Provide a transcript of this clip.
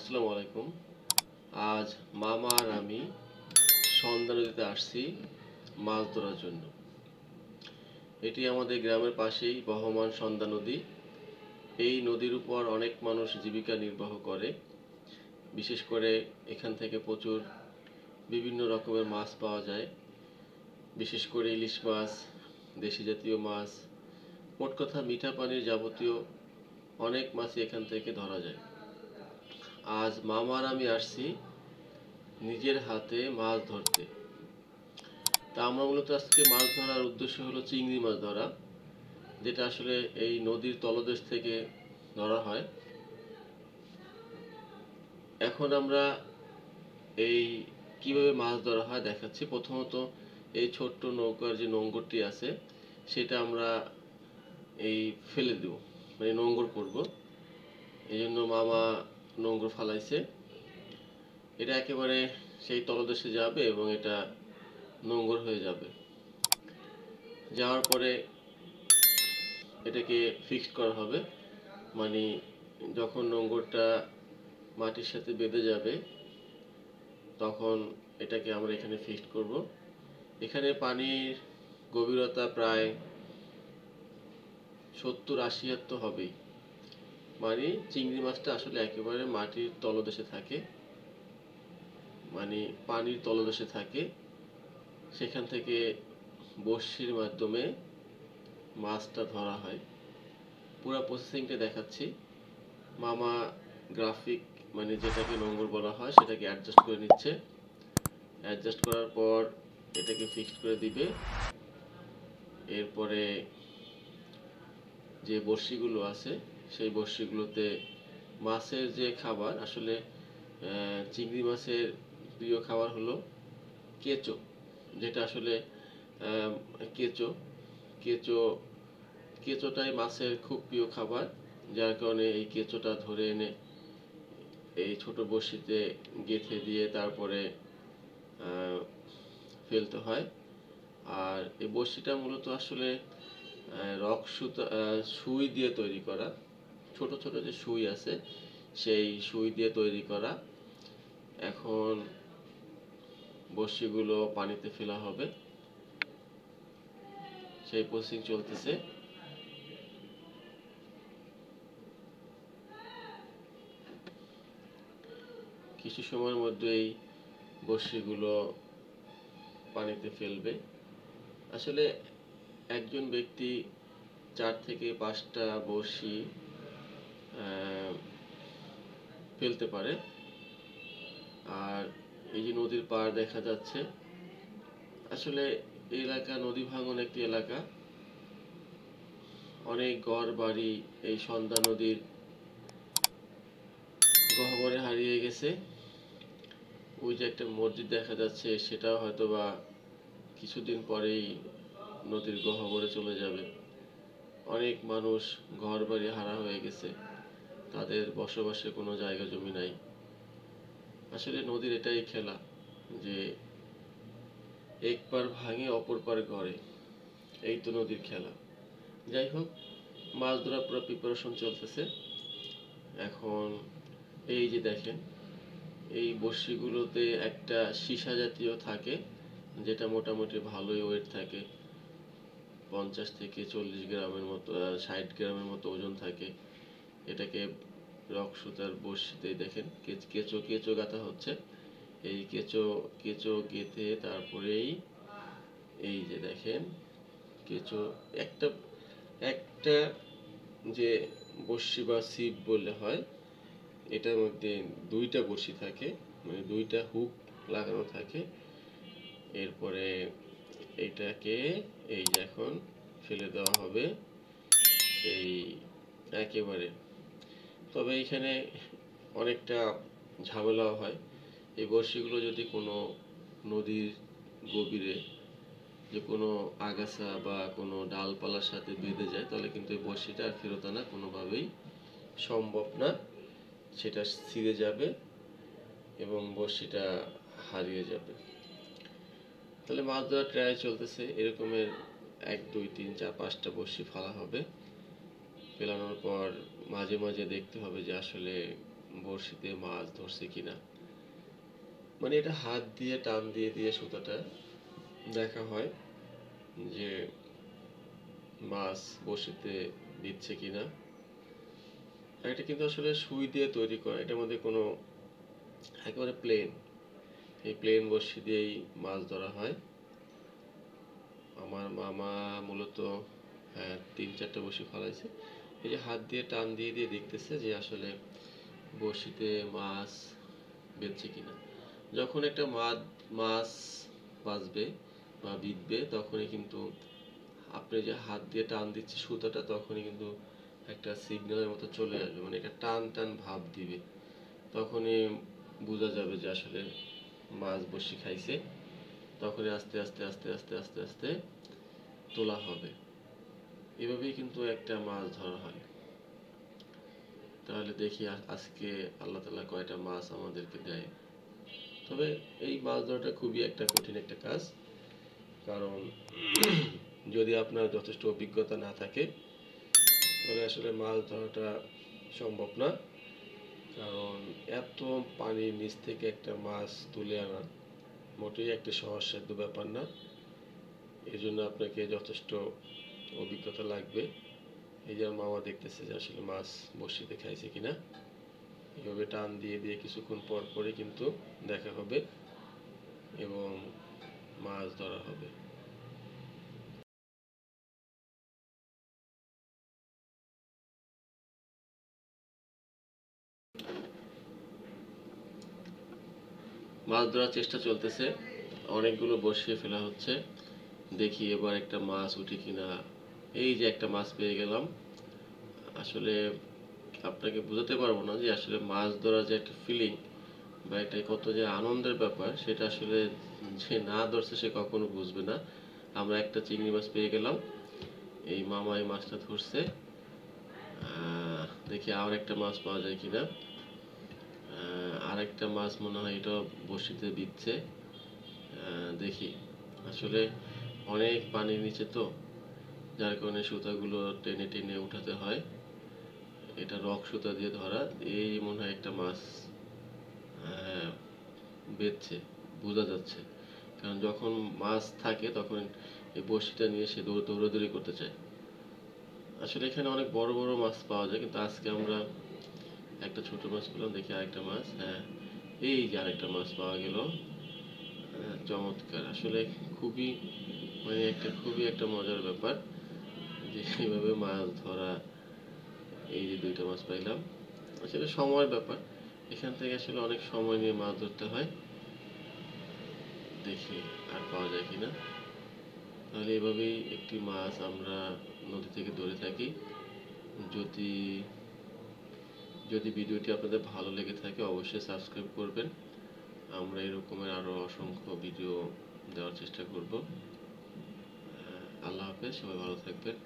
আসসালামু আলাইকুম। আজ মামা আর আমি সন্ধ্যা নদীতে আসছি মাছ ধরার জন্য। এটি আমাদের গ্রামের পাশেই বহমান সন্ধ্যা নদী। এই নদীর উপর অনেক মানুষ জীবিকা নির্বাহ করে। বিশেষ করে এখান থেকে প্রচুর বিভিন্ন রকমের মাছ পাওয়া যায়। বিশেষ করে ইলিশ মাছ, দেশি জাতীয় মাছ, মোট কথা মিঠা পানির যাবতীয় অনেক মাছই এখান থেকে ধরা যায়। আজ মামা আর আমি আসছি নিজের হাতে মাছ ধরতে। তা আমরা মূলত আজকে মাছ ধরার উদ্দেশ্য হলো চিংড়ি মাছ ধরা, যেটা আসলে এই নদীর তলদেশ থেকে ধরা হয়। এখন আমরা এই কিভাবে মাছ ধরা হয় দেখাচ্ছি। প্রথমত এই ছোট্ট নৌকার যে নোঙরটি আছে সেটা আমরা এই ফেলে দেব, মানে নোঙর করব। এই জন্য মামা নোঙর ফালাইছে। এটা একেবারে সেই তলদেশে যাবে এবং এটা নোঙর হয়ে যাবে। যাওয়ার পরে এটাকে ফিক্সড করা হবে, মানে যখন নোঙরটা মাটির সাথে বেঁধে যাবে তখন এটাকে আমরা এখানে ফিক্সড করব। এখানে পানির গভীরতা প্রায় 70-80 হাত তো হবেই। মানে চিংড়ি মাছটা আসলে একেবারে মাটির তলদেশে থাকে, মানে পানির তলদেশে থাকে। সেখান থেকে বড়শির মাধ্যমে মাছটা ধরা হয়। পুরো প্রসেসিংটা দেখাচ্ছি। মামা গ্রাফিক, মানে যেটাকে নোঙর বলা হয়, সেটাকে অ্যাডজাস্ট করে নিচ্ছে। অ্যাডজাস্ট করার পর এটাকে ফিক্সড করে দিবে। এরপরে যে বড়শিগুলো আছে সেই বড়শিগুলোতে মাছের যে খাবার, আসলে চিংড়ি মাছের প্রিয় খাবার হলো কেঁচো, যেটা আসলে কেঁচো কেঁচো কেঁচোটাই মাছের খুব প্রিয় খাবার। যার কারণে এই কেঁচোটা ধরে এনে এই ছোট বড়শিতে গেঁথে দিয়ে তারপরে ফেলতে হয়। আর এই বড়শিটা মূলত আসলে রক সুতা, সুই দিয়ে তৈরি করা। ছোট ছোট যে সুই আছে সেই সুই দিয়ে তৈরি করা। এখন বড়শিগুলো পানিতে ফেলা হবে, সেই প্রসেসিং চলতেছে। কিছু সময়ের মধ্যেই বড়শিগুলো পানিতে ফেলবে। আসলে একজন ব্যক্তি 4 থেকে 5টা বড়শি ফেলতে পারে। আর এই যে নদীর পাড় দেখা যাচ্ছে, আসলে এই এলাকা নদী ভাঙন একটি এলাকা। অনেক ঘর বাড়ি এই সন্ধ্যা নদীর গহ্বরে হারিয়ে গেছে। ওই যে একটা মসজিদ দেখা যাচ্ছে, সেটাও হয়তোবা কিছুদিন পরেই নদীর গহ্বরে চলে যাবে। অনেক মানুষ ঘর বাড়ি হারা হয়ে গেছে, তাদের বসবাসের কোনো জায়গা জমি নাই। আসলে নদীর এটাই খেলা যে এক পার ভাঙে অপর পার গড়ে, এই তো নদীর খেলা। যাই হোক, মাছ ধরার পুরো প্রিপারেশন চলতেছে। এখন এই যে দেখেন, এই বড়শিগুলোতে একটা সীসা জাতীয় থাকে, যেটা মোটামুটি ভালোই ওয়েট থাকে, 50 থেকে 40 গ্রামের মতো, 60 গ্রামের মতো ওজন থাকে। এটাকে রক সুতার বড়শিতে দেখেন কেঁচো কেঁচো গাঁথা হচ্ছে। এই কেঁচো কেঁচো গেঁথে তারপরেই এই যে দেখেন কেঁচো একটা একটা যে বড়শি বা ছিপ বললে হয়, এটার মধ্যে 2টা বড়শি থাকে, মানে 2টা হুক লাগানো থাকে। এরপরে এইটাকে এই যে এখন ফেলে দেওয়া হবে সেই একেবারে। তবে এখানে অনেকটা ঝামেলাও হয়। এই বড়শিগুলো যদি কোনো নদীর গভীরে যে কোনো আগাছা বা কোনো ডালপালার সাথে বেঁধে যায়, তাহলে কিন্তু এই বড়শিটা আর ফেরত আনা কোনোভাবেই সম্ভব না। সেটা ছিঁড়ে যাবে এবং বড়শিটা হারিয়ে যাবে। তাহলে মাছ ধরার ট্রায়াল চলতেছে। এরকমের 1 2 3 4 5টা বড়শি ফেলা হবে। ফেলানোর পর মাঝে মাঝে দেখতে হবে যে আসলে বড়শিতে মাছ ধরছে কিনা। মানে এটা হাত দিয়ে টান দিয়ে দিয়ে সুতাটা দেখা হয় যে মাছ বড়শিতে দিচ্ছে কিনা। আর এটা কিন্তু আসলে সুই দিয়ে তৈরি করা, এটার মধ্যে কোনো একেবারে প্লেন, এই প্লেন বড়শি দিয়েই মাছ ধরা হয়। আমার মামা মূলত 3-4টা বড়শি ফলাইছে। এই যে হাত দিয়ে টান দিয়ে দিয়ে দেখতেছে যে আসলে বড়শিতে মাছ বেঁধছে কিনা। যখন একটা মাছ বাজবে বা বিঁধবে তখনই কিন্তু আপনি যে হাত দিয়ে টান দিচ্ছে সুতাটা, তখনই কিন্তু একটা সিগন্যালের মতো চলে আসবে, মানে এটা টান টান ভাব দিবে। তখনই বোঝা যাবে যে আসলে মাছ বড়শি খাইছে। তখনই আস্তে আস্তে আস্তে আস্তে আস্তে আস্তে তোলা হবে। এভাবেই কিন্তু একটা মাছ ধরা হয়। তাহলে দেখি আজকে আল্লাহ তাআলা কয়টা মাছ আমাদেরকে দেয়। তবে এই মাছ ধরাটা খুবই একটা কঠিন একটা কাজ। কারণ যদি আপনার যথেষ্ট অভিজ্ঞতা না থাকে তাহলে আসলে মাছ ধরাটা সম্ভব না। কারণ এত পানির নিচ থেকে একটা মাছ তুলে আনা মোটেই একটা সহজসাধ্য ব্যাপার না। এই জন্য আপনাকে যথেষ্ট অভিজ্ঞতা লাগবে। এই যে আমার মামা দেখতেছে যে আসলে মাছ বড়শিতে খাইছে কিনা। এভাবে টান দিয়ে দিয়ে কিছুক্ষণ পর পরই কিন্তু দেখা হবে এবং মাছ ধরা হবে। মাছ ধরার চেষ্টা চলতেছে, অনেকগুলো বড়শি ফেলা হচ্ছে। দেখি এবার একটা মাছ উঠে কিনা। এই যে একটা মাছ পেয়ে গেলাম। আসলে আপনাকে বোঝাতে পারবো না যে আসলে মাছ ধরার যে একটা ফিলিং বা এটা কত যে আনন্দের ব্যাপার, সেটা আসলে যে না ধরছে সে কখনো বুঝবে না। আমরা একটা চিংড়ি মাছ পেয়ে গেলাম। এই মামা এই মাছটা ধরছে। দেখি আর একটা মাছ পাওয়া যায় কিনা। আর একটা মাছ মনে হয় এটা বড়শিতে দিচ্ছে। দেখি আসলে অনেক পানির নিচে তো, যার কারণে সুতাগুলো টেনে টেনে উঠাতে হয়। এটা রক সুতা দিয়ে ধরা। এই মনে হয় একটা মাছ বেঁধছে, বোঝা যাচ্ছে। কারণ যখন মাছ থাকে তখন এই বড়শিটা নিয়ে সে দৌড়াদৌড়ি করতে চায়। আসলে এখানে অনেক বড় বড় মাছ পাওয়া যায়, কিন্তু আজকে আমরা একটা ছোট মাছ পেলাম। দেখি আরেকটা মাছ। এই যে আরেকটা মাছ পাওয়া গেল। চমৎকার। আসলে খুবই, মানে একটা খুবই একটা মজার ব্যাপার যে এইভাবে মাছ ধরা। এই যে 2টা মাছ পাইলাম। আসলে সময়ের ব্যাপার, এখান থেকে আসলে অনেক সময় নিয়ে মাছ ধরতে হয়। দেখি আর পাওয়া যায় কিনা। তাহলে এভাবেই একটি মাছ আমরা নদী থেকে ধরে থাকি। যদি যদি ভিডিওটি আপনাদের ভালো লেগে থাকে অবশ্যই সাবস্ক্রাইব করবেন। আমরা এরকমের আরো অসংখ্য ভিডিও দেওয়ার চেষ্টা করব। আল্লাহ হাফেজ, সবাই ভালো থাকবেন।